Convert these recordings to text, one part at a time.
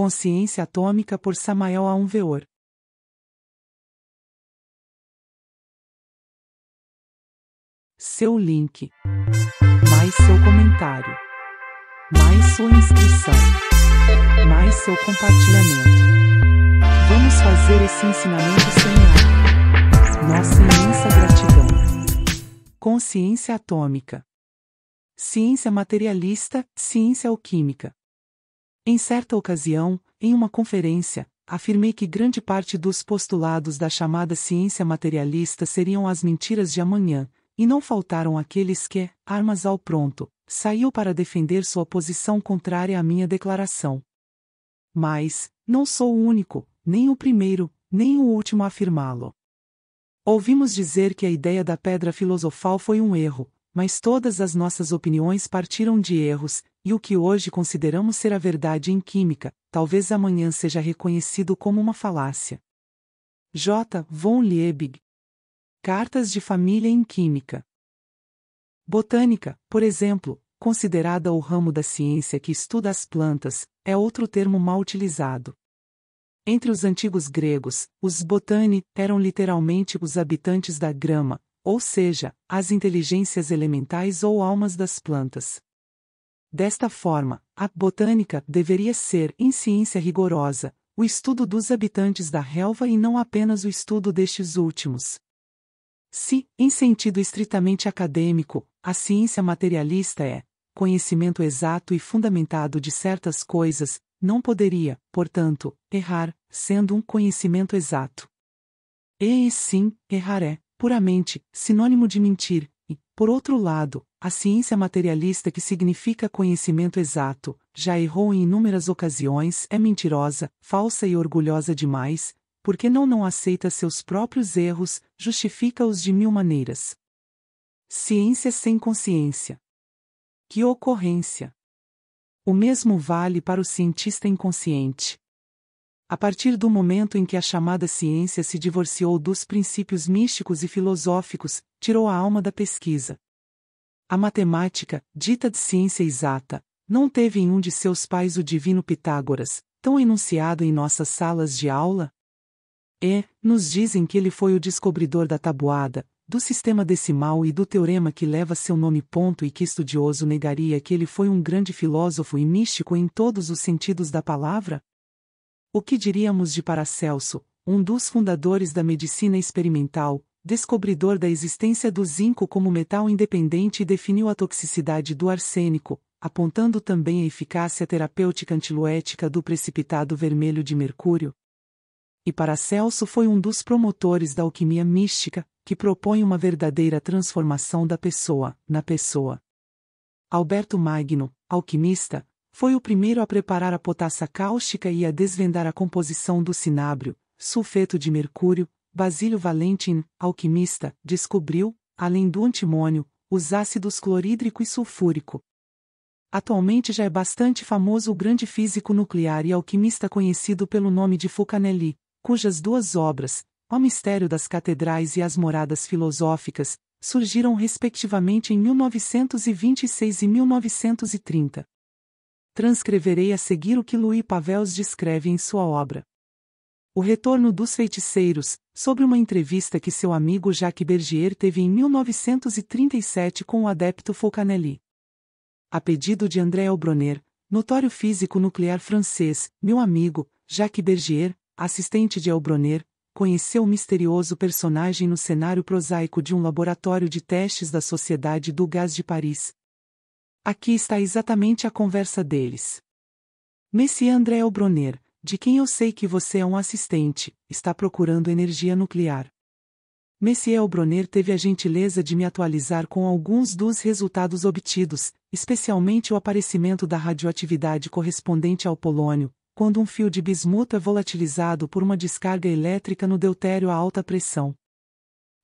Consciência Atômica por Samael Aun Weor. Seu link. Mais seu comentário. Mais sua inscrição. Mais seu compartilhamento. Vamos fazer esse ensinamento semear. Nossa imensa gratidão. Consciência atômica. Ciência materialista, ciência alquímica. Em certa ocasião, em uma conferência, afirmei que grande parte dos postulados da chamada ciência materialista seriam as mentiras de amanhã, e não faltaram aqueles que, armas ao pronto, saiu para defender sua posição contrária à minha declaração. Mas, não sou o único, nem o primeiro, nem o último a afirmá-lo. Ouvimos dizer que a ideia da pedra filosofal foi um erro, mas todas as nossas opiniões partiram de erros, e o que hoje consideramos ser a verdade em química, talvez amanhã seja reconhecido como uma falácia. J. von Liebig. Cartas de família em química. Botânica, por exemplo, considerada o ramo da ciência que estuda as plantas, é outro termo mal utilizado. Entre os antigos gregos, os botani eram literalmente os habitantes da grama, ou seja, as inteligências elementais ou almas das plantas. Desta forma, a botânica deveria ser, em ciência rigorosa, o estudo dos habitantes da relva e não apenas o estudo destes últimos. Se, em sentido estritamente acadêmico, a ciência materialista é conhecimento exato e fundamentado de certas coisas, não poderia, portanto, errar, sendo um conhecimento exato. E sim, errar é, puramente, sinônimo de mentir, e, por outro lado, a ciência materialista que significa conhecimento exato, já errou em inúmeras ocasiões, é mentirosa, falsa e orgulhosa demais, porque não aceita seus próprios erros, justifica-os de mil maneiras. Ciência sem consciência. Que ocorrência! O mesmo vale para o cientista inconsciente. A partir do momento em que a chamada ciência se divorciou dos princípios místicos e filosóficos, tirou a alma da pesquisa. A matemática, dita de ciência exata, não teve em um de seus pais o divino Pitágoras, tão enunciado em nossas salas de aula? E, nos dizem que ele foi o descobridor da tabuada, do sistema decimal e do teorema que leva seu nome. E que estudioso negaria que ele foi um grande filósofo e místico em todos os sentidos da palavra? O que diríamos de Paracelso, um dos fundadores da medicina experimental, descobridor da existência do zinco como metal independente e definiu a toxicidade do arsênico, apontando também a eficácia terapêutica antiluética do precipitado vermelho de mercúrio? E Paracelso foi um dos promotores da alquimia mística, que propõe uma verdadeira transformação da pessoa, na pessoa. Alberto Magno, alquimista, foi o primeiro a preparar a potassa cáustica e a desvendar a composição do cinábrio, sulfeto de mercúrio. Basílio Valentin, alquimista, descobriu, além do antimônio, os ácidos clorídrico e sulfúrico. Atualmente já é bastante famoso o grande físico nuclear e alquimista conhecido pelo nome de Fulcanelli, cujas duas obras, O Mistério das Catedrais e As Moradas Filosóficas, surgiram respectivamente em 1926 e 1930. Transcreverei a seguir o que Louis Pavels descreve em sua obra O Retorno dos Feiticeiros, sobre uma entrevista que seu amigo Jacques Bergier teve em 1937 com o adepto Fulcanelli. A pedido de André Elbronner, notório físico nuclear francês, meu amigo, Jacques Bergier, assistente de Elbronner, conheceu o misterioso personagem no cenário prosaico de um laboratório de testes da Sociedade do Gás de Paris. Aqui está exatamente a conversa deles. Monsieur André Elbronner, de quem eu sei que você é um assistente, está procurando energia nuclear. Monsieur Elbronner teve a gentileza de me atualizar com alguns dos resultados obtidos, especialmente o aparecimento da radioatividade correspondente ao polônio, quando um fio de bismuto é volatilizado por uma descarga elétrica no deutério a alta pressão.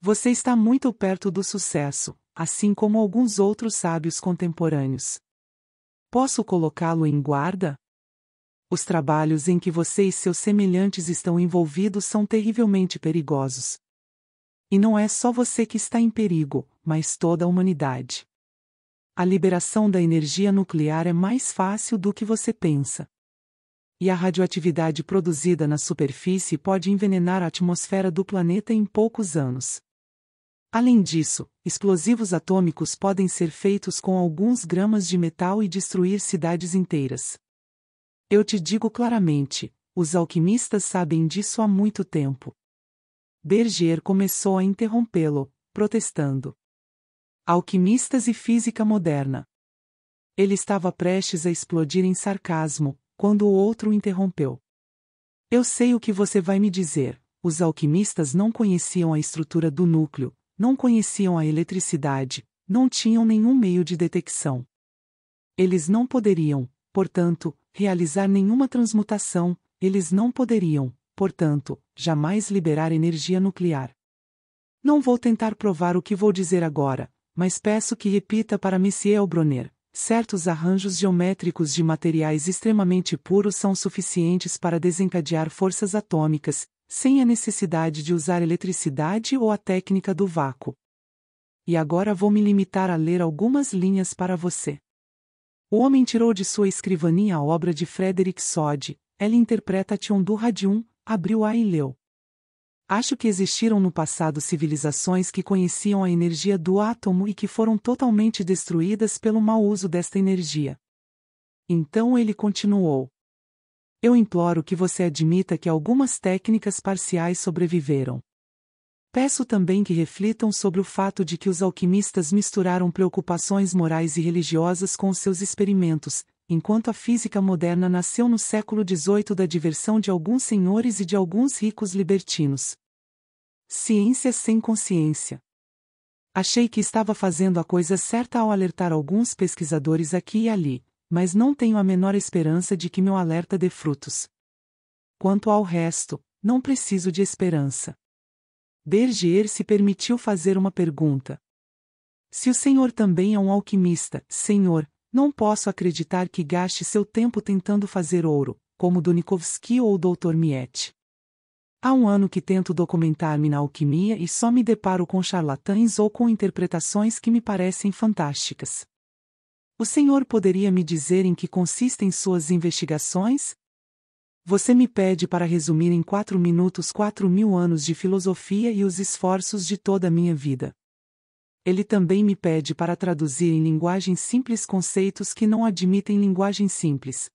Você está muito perto do sucesso, assim como alguns outros sábios contemporâneos. Posso colocá-lo em guarda? Os trabalhos em que você e seus semelhantes estão envolvidos são terrivelmente perigosos. E não é só você que está em perigo, mas toda a humanidade. A liberação da energia nuclear é mais fácil do que você pensa. E a radioatividade produzida na superfície pode envenenar a atmosfera do planeta em poucos anos. Além disso, explosivos atômicos podem ser feitos com alguns gramas de metal e destruir cidades inteiras. Eu te digo claramente, os alquimistas sabem disso há muito tempo. Bergier começou a interrompê-lo, protestando. Alquimistas e física moderna. Ele estava prestes a explodir em sarcasmo, quando o outro o interrompeu. Eu sei o que você vai me dizer. Os alquimistas não conheciam a estrutura do núcleo, não conheciam a eletricidade, não tinham nenhum meio de detecção. Eles não poderiam, portanto, realizar nenhuma transmutação, eles não poderiam, portanto, jamais liberar energia nuclear. Não vou tentar provar o que vou dizer agora, mas peço que repita para Monsieur Bronner. Certos arranjos geométricos de materiais extremamente puros são suficientes para desencadear forças atômicas, sem a necessidade de usar eletricidade ou a técnica do vácuo. E agora vou me limitar a ler algumas linhas para você. O homem tirou de sua escrivaninha a obra de Frederick Soddy, Ele Interpretation du Radium, abriu-a e leu. Acho que existiram no passado civilizações que conheciam a energia do átomo e que foram totalmente destruídas pelo mau uso desta energia. Então ele continuou. Eu imploro que você admita que algumas técnicas parciais sobreviveram. Peço também que reflitam sobre o fato de que os alquimistas misturaram preocupações morais e religiosas com os seus experimentos, enquanto a física moderna nasceu no século XVIII da diversão de alguns senhores e de alguns ricos libertinos. Ciência sem consciência. Achei que estava fazendo a coisa certa ao alertar alguns pesquisadores aqui e ali, mas não tenho a menor esperança de que meu alerta dê frutos. Quanto ao resto, não preciso de esperança. Bergier se permitiu fazer uma pergunta. Se o senhor também é um alquimista, senhor, não posso acreditar que gaste seu tempo tentando fazer ouro, como Donikovsky ou o Dr. Miette. Há um ano que tento documentar-me na alquimia e só me deparo com charlatães ou com interpretações que me parecem fantásticas. O senhor poderia me dizer em que consistem suas investigações? Você me pede para resumir em 4 minutos 4.000 anos de filosofia e os esforços de toda a minha vida. Ele também me pede para traduzir em linguagem simples conceitos que não admitem linguagem simples.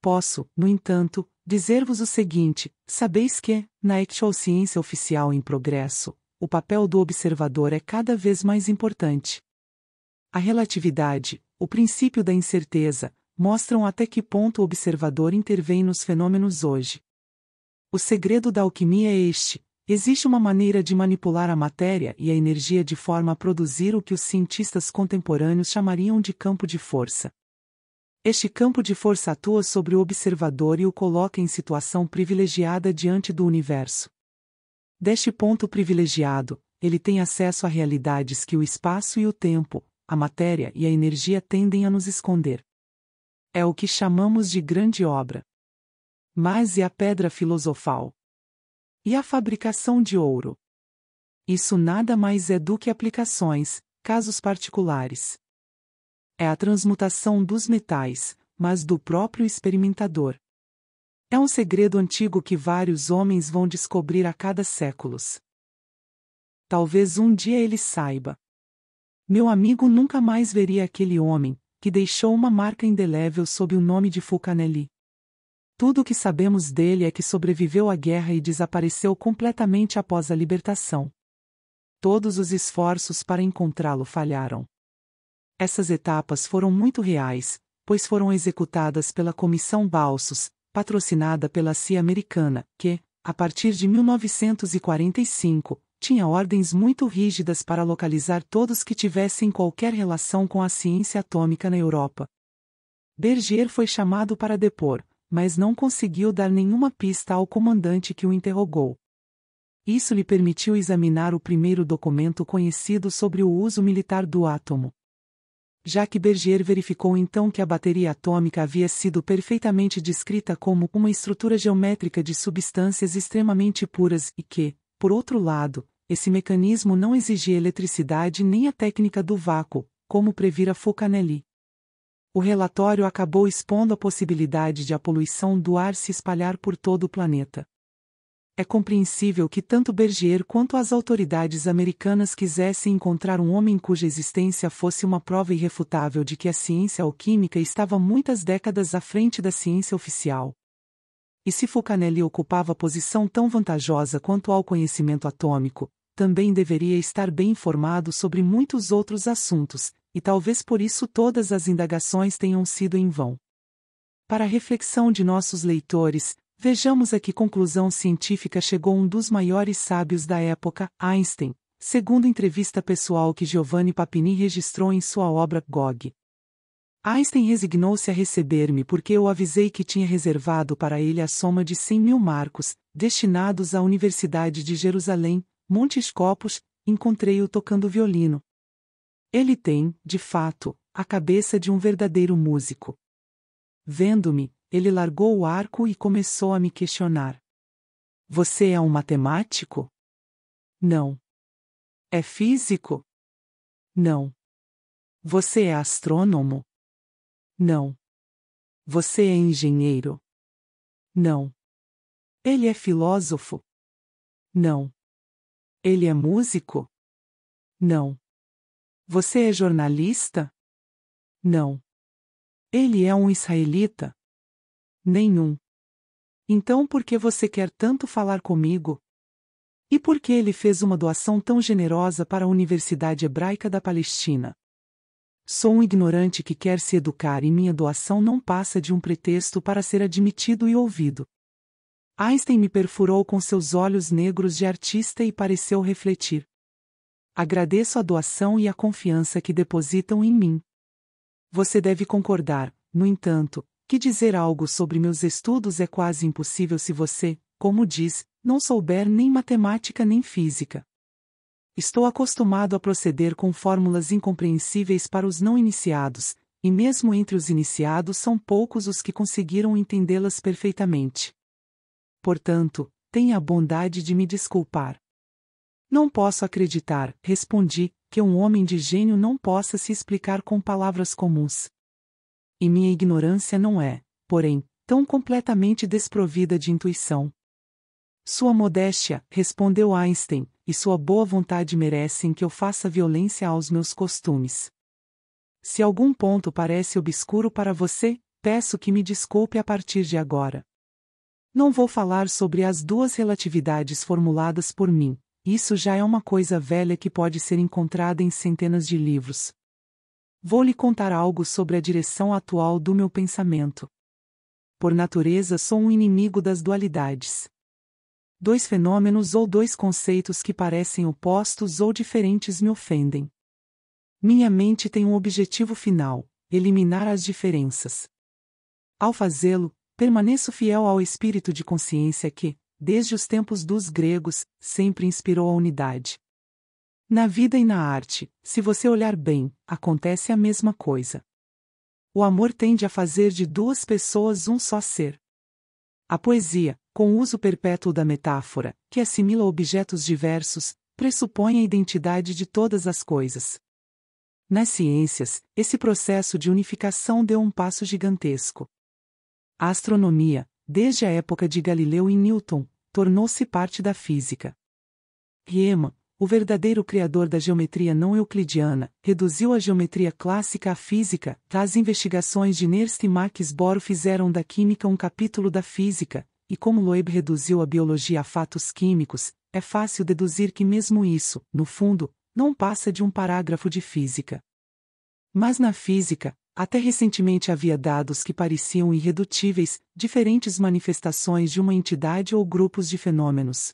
Posso, no entanto, dizer-vos o seguinte: sabeis que, na actual ciência oficial em progresso, o papel do observador é cada vez mais importante. A relatividade, o princípio da incerteza, mostram até que ponto o observador intervém nos fenômenos hoje. O segredo da alquimia é este: existe uma maneira de manipular a matéria e a energia de forma a produzir o que os cientistas contemporâneos chamariam de campo de força. Este campo de força atua sobre o observador e o coloca em situação privilegiada diante do universo. Deste ponto privilegiado, ele tem acesso a realidades que o espaço e o tempo, a matéria e a energia tendem a nos esconder. É o que chamamos de grande obra. Mas e a pedra filosofal? E a fabricação de ouro? Isso nada mais é do que aplicações, casos particulares. É a transmutação dos metais, mas do próprio experimentador. É um segredo antigo que vários homens vão descobrir a cada séculos. Talvez um dia ele saiba. Meu amigo nunca mais veria aquele homem, que deixou uma marca indelével sob o nome de Fulcanelli. Tudo o que sabemos dele é que sobreviveu à guerra e desapareceu completamente após a libertação. Todos os esforços para encontrá-lo falharam. Essas etapas foram muito reais, pois foram executadas pela Comissão Balsos, patrocinada pela CIA americana, que, a partir de 1945, tinha ordens muito rígidas para localizar todos que tivessem qualquer relação com a ciência atômica na Europa. Bergier foi chamado para depor, mas não conseguiu dar nenhuma pista ao comandante que o interrogou. Isso lhe permitiu examinar o primeiro documento conhecido sobre o uso militar do átomo. Já que Bergier verificou então que a bateria atômica havia sido perfeitamente descrita como uma estrutura geométrica de substâncias extremamente puras e que, por outro lado, esse mecanismo não exigia eletricidade nem a técnica do vácuo, como previra Fulcanelli. O relatório acabou expondo a possibilidade de a poluição do ar se espalhar por todo o planeta. É compreensível que tanto Bergier quanto as autoridades americanas quisessem encontrar um homem cuja existência fosse uma prova irrefutável de que a ciência alquímica estava muitas décadas à frente da ciência oficial. E se Fulcanelli ocupava posição tão vantajosa quanto ao conhecimento atômico, também deveria estar bem informado sobre muitos outros assuntos, e talvez por isso todas as indagações tenham sido em vão. Para a reflexão de nossos leitores, vejamos a que conclusão científica chegou um dos maiores sábios da época, Einstein, segundo entrevista pessoal que Giovanni Papini registrou em sua obra Gog. Einstein resignou-se a receber-me porque eu avisei que tinha reservado para ele a soma de 100.000 marcos, destinados à Universidade de Jerusalém, Montes Copos. Encontrei-o tocando violino. Ele tem, de fato, a cabeça de um verdadeiro músico. Vendo-me, ele largou o arco e começou a me questionar. Você é um matemático? Não. É físico? Não. Você é astrônomo? Não. Você é engenheiro? Não. Ele é filósofo? Não. Ele é músico? Não. Você é jornalista? Não. Ele é um israelita? Nenhum. Então por que você quer tanto falar comigo? E por que ele fez uma doação tão generosa para a Universidade Hebraica da Palestina? Sou um ignorante que quer se educar e minha doação não passa de um pretexto para ser admitido e ouvido. Einstein me perfurou com seus olhos negros de artista e pareceu refletir. Agradeço a doação e a confiança que depositam em mim. Você deve concordar, no entanto, que dizer algo sobre meus estudos é quase impossível se você, como diz, não souber nem matemática nem física. Estou acostumado a proceder com fórmulas incompreensíveis para os não iniciados, e mesmo entre os iniciados são poucos os que conseguiram entendê-las perfeitamente. Portanto, tenha a bondade de me desculpar. Não posso acreditar, respondi, que um homem de gênio não possa se explicar com palavras comuns. E minha ignorância não é, porém, tão completamente desprovida de intuição. Sua modéstia, respondeu Einstein, e sua boa vontade merecem que eu faça violência aos meus costumes. Se algum ponto parece obscuro para você, peço que me desculpe a partir de agora. Não vou falar sobre as duas relatividades formuladas por mim. Isso já é uma coisa velha que pode ser encontrada em centenas de livros. Vou lhe contar algo sobre a direção atual do meu pensamento. Por natureza sou um inimigo das dualidades. Dois fenômenos ou dois conceitos que parecem opostos ou diferentes me ofendem. Minha mente tem um objetivo final: eliminar as diferenças. Ao fazê-lo, permaneço fiel ao espírito de consciência que, desde os tempos dos gregos, sempre inspirou a unidade. Na vida e na arte, se você olhar bem, acontece a mesma coisa. O amor tende a fazer de duas pessoas um só ser. A poesia, com o uso perpétuo da metáfora, que assimila objetos diversos, pressupõe a identidade de todas as coisas. Nas ciências, esse processo de unificação deu um passo gigantesco. A astronomia, desde a época de Galileu e Newton, tornou-se parte da física. Riemann, o verdadeiro criador da geometria não euclidiana, reduziu a geometria clássica à física. As investigações de Nernst e Max Bohr fizeram da química um capítulo da física, e como Loeb reduziu a biologia a fatos químicos, é fácil deduzir que mesmo isso, no fundo, não passa de um parágrafo de física. Mas na física, até recentemente havia dados que pareciam irredutíveis, diferentes manifestações de uma entidade ou grupos de fenômenos.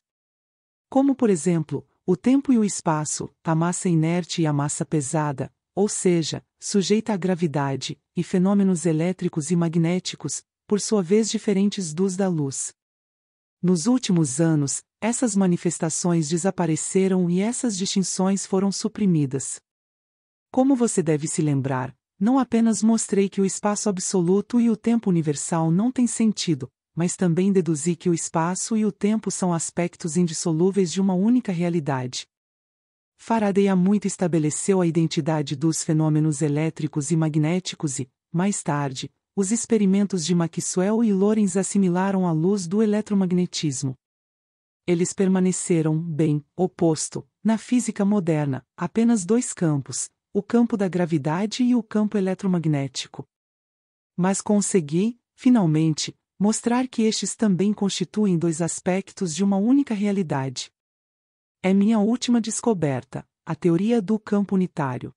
Como por exemplo, o tempo e o espaço, a massa inerte e a massa pesada, ou seja, sujeita à gravidade, e fenômenos elétricos e magnéticos, por sua vez diferentes dos da luz. Nos últimos anos, essas manifestações desapareceram e essas distinções foram suprimidas. Como você deve se lembrar, não apenas mostrei que o espaço absoluto e o tempo universal não têm sentido, mas também deduzi que o espaço e o tempo são aspectos indissolúveis de uma única realidade. Faraday há muito estabeleceu a identidade dos fenômenos elétricos e magnéticos e, mais tarde, os experimentos de Maxwell e Lorentz assimilaram a luz do eletromagnetismo. Eles permaneceram, bem, oposto, na física moderna, apenas dois campos, o campo da gravidade e o campo eletromagnético. Mas consegui, finalmente, mostrar que estes também constituem dois aspectos de uma única realidade. É minha última descoberta, a teoria do campo unitário.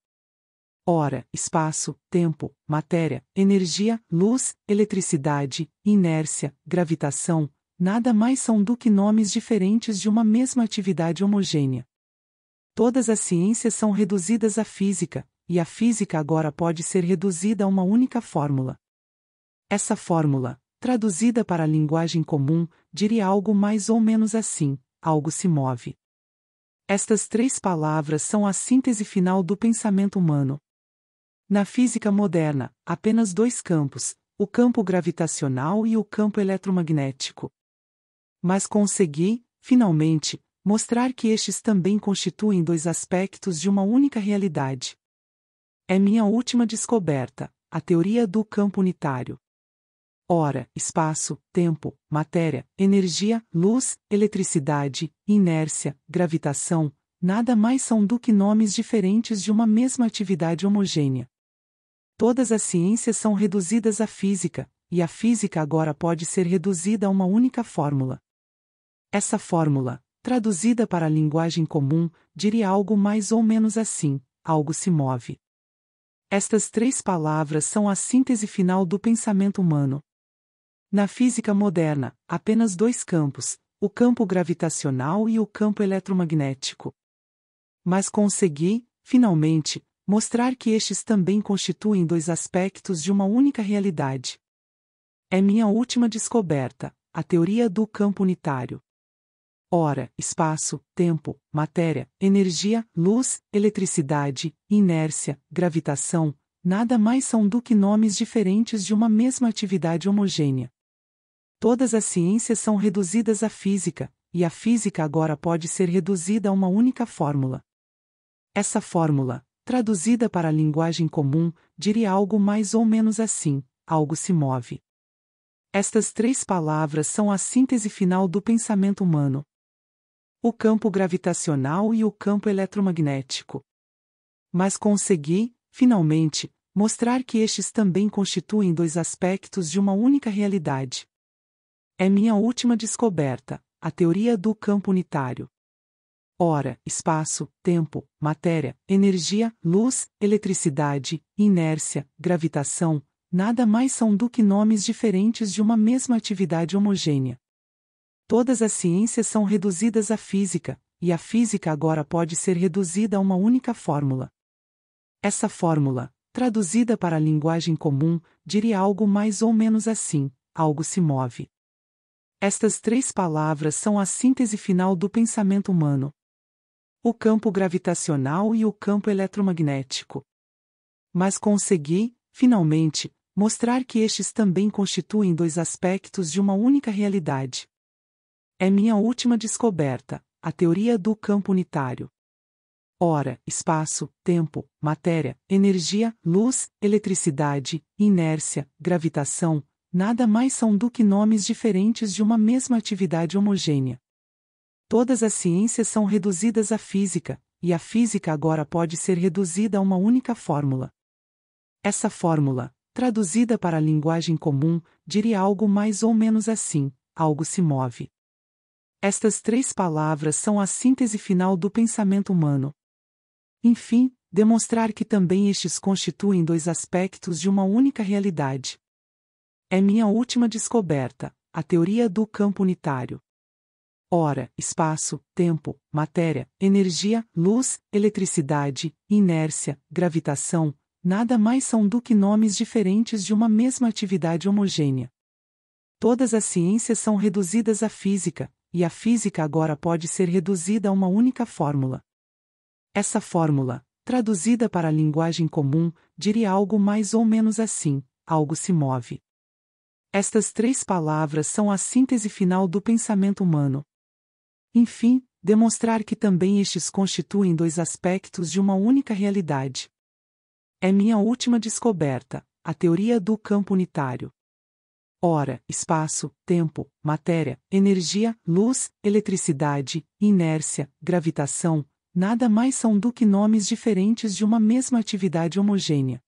Ora, espaço, tempo, matéria, energia, luz, eletricidade, inércia, gravitação, nada mais são do que nomes diferentes de uma mesma atividade homogênea. Todas as ciências são reduzidas à física, e a física agora pode ser reduzida a uma única fórmula. Essa fórmula, traduzida para a linguagem comum, diria algo mais ou menos assim: algo se move. Estas três palavras são a síntese final do pensamento humano. Na física moderna, apenas dois campos, o campo gravitacional e o campo eletromagnético. Mas consegui, finalmente, mostrar que estes também constituem dois aspectos de uma única realidade. É minha última descoberta, a teoria do campo unitário. Ora, espaço, tempo, matéria, energia, luz, eletricidade, inércia, gravitação, nada mais são do que nomes diferentes de uma mesma atividade homogênea. Todas as ciências são reduzidas à física, e a física agora pode ser reduzida a uma única fórmula. Essa fórmula, traduzida para a linguagem comum, diria algo mais ou menos assim: algo se move. Estas três palavras são a síntese final do pensamento humano. Na física moderna, apenas dois campos, o campo gravitacional e o campo eletromagnético. Mas consegui, finalmente, mostrar que estes também constituem dois aspectos de uma única realidade. É minha última descoberta, a teoria do campo unitário. Ora, espaço, tempo, matéria, energia, luz, eletricidade, inércia, gravitação, nada mais são do que nomes diferentes de uma mesma atividade homogênea. Todas as ciências são reduzidas à física, e a física agora pode ser reduzida a uma única fórmula. Essa fórmula, traduzida para a linguagem comum, diria algo mais ou menos assim: algo se move. Estas três palavras são a síntese final do pensamento humano. O campo gravitacional e o campo eletromagnético. Mas consegui, finalmente, mostrar que estes também constituem dois aspectos de uma única realidade. É minha última descoberta, a teoria do campo unitário. Ora, espaço, tempo, matéria, energia, luz, eletricidade, inércia, gravitação, nada mais são do que nomes diferentes de uma mesma atividade homogênea. Todas as ciências são reduzidas à física, e a física agora pode ser reduzida a uma única fórmula. Essa fórmula, traduzida para a linguagem comum, diria algo mais ou menos assim: algo se move. Estas três palavras são a síntese final do pensamento humano. O campo gravitacional e o campo eletromagnético. Mas consegui, finalmente, mostrar que estes também constituem dois aspectos de uma única realidade. É minha última descoberta, a teoria do campo unitário. Ora, espaço, tempo, matéria, energia, luz, eletricidade, inércia, gravitação, nada mais são do que nomes diferentes de uma mesma atividade homogênea. Todas as ciências são reduzidas à física, e a física agora pode ser reduzida a uma única fórmula. Essa fórmula, traduzida para a linguagem comum, diria algo mais ou menos assim: algo se move. Estas três palavras são a síntese final do pensamento humano. Enfim, demonstrar que também estes constituem dois aspectos de uma única realidade. É minha última descoberta, a teoria do campo unitário. Ora, espaço, tempo, matéria, energia, luz, eletricidade, inércia, gravitação, nada mais são do que nomes diferentes de uma mesma atividade homogênea. Todas as ciências são reduzidas à física, e a física agora pode ser reduzida a uma única fórmula. Essa fórmula, traduzida para a linguagem comum, diria algo mais ou menos assim: algo se move. Estas três palavras são a síntese final do pensamento humano. Enfim, demonstrar que também estes constituem dois aspectos de uma única realidade. É minha última descoberta, a teoria do campo unitário. Ora, espaço, tempo, matéria, energia, luz, eletricidade, inércia, gravitação, nada mais são do que nomes diferentes de uma mesma atividade homogênea.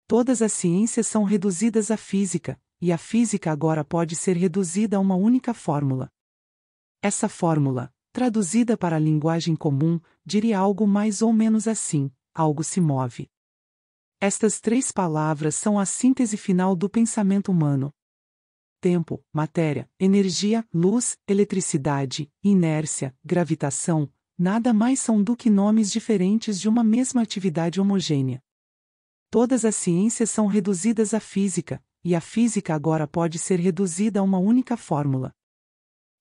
Todas as ciências são reduzidas à física, e a física agora pode ser reduzida a uma única fórmula. Essa fórmula, traduzida para a linguagem comum, diria algo mais ou menos assim: algo se move. Estas três palavras são a síntese final do pensamento humano. Tempo, matéria, energia, luz, eletricidade, inércia, gravitação, nada mais são do que nomes diferentes de uma mesma atividade homogênea. Todas as ciências são reduzidas à física, e a física agora pode ser reduzida a uma única fórmula.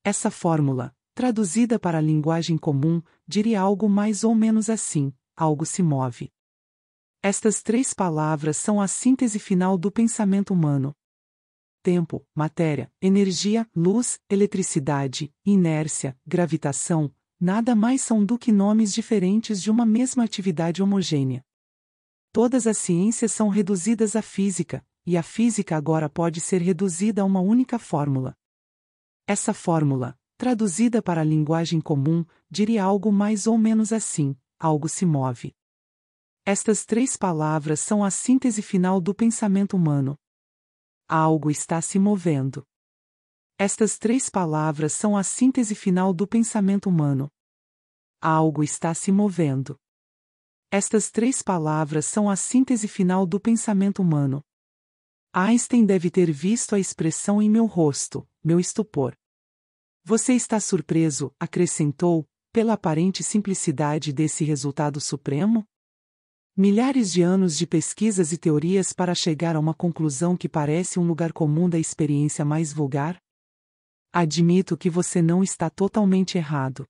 Essa fórmula, traduzida para a linguagem comum, diria algo mais ou menos assim: algo se move. Estas três palavras são a síntese final do pensamento humano. Tempo, matéria, energia, luz, eletricidade, inércia, gravitação, nada mais são do que nomes diferentes de uma mesma atividade homogênea. Todas as ciências são reduzidas à física, e a física agora pode ser reduzida a uma única fórmula. Essa fórmula, traduzida para a linguagem comum, diria algo mais ou menos assim: algo se move. Estas três palavras são a síntese final do pensamento humano. Algo está se movendo. Estas três palavras são a síntese final do pensamento humano. Algo está se movendo. Estas três palavras são a síntese final do pensamento humano. Einstein deve ter visto a expressão em meu rosto, meu estupor. Você está surpreso, acrescentou, pela aparente simplicidade desse resultado supremo? Milhares de anos de pesquisas e teorias para chegar a uma conclusão que parece um lugar comum da experiência mais vulgar? Admito que você não está totalmente errado.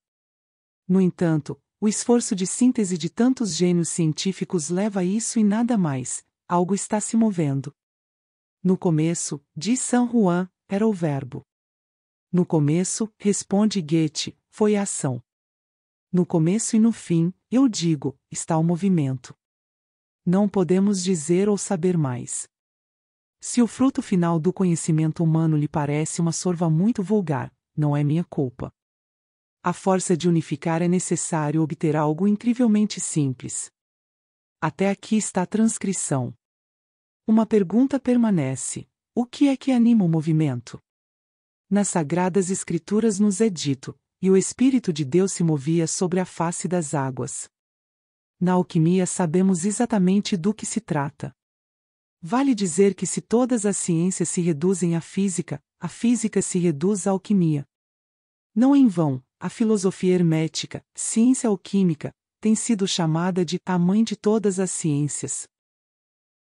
No entanto, o esforço de síntese de tantos gênios científicos leva a isso e nada mais: algo está se movendo. No começo, diz San Juan, era o verbo. No começo, responde Goethe, foi a ação. No começo e no fim, eu digo, está o movimento. Não podemos dizer ou saber mais. Se o fruto final do conhecimento humano lhe parece uma sorva muito vulgar, não é minha culpa. A força de unificar é necessário obter algo incrivelmente simples. Até aqui está a transcrição. Uma pergunta permanece: o que é que anima o movimento? Nas Sagradas Escrituras nos é dito: e o Espírito de Deus se movia sobre a face das águas. Na alquimia sabemos exatamente do que se trata. Vale dizer que se todas as ciências se reduzem à física, a física se reduz à alquimia. Não em vão, a filosofia hermética, ciência alquímica, tem sido chamada de a mãe de todas as ciências.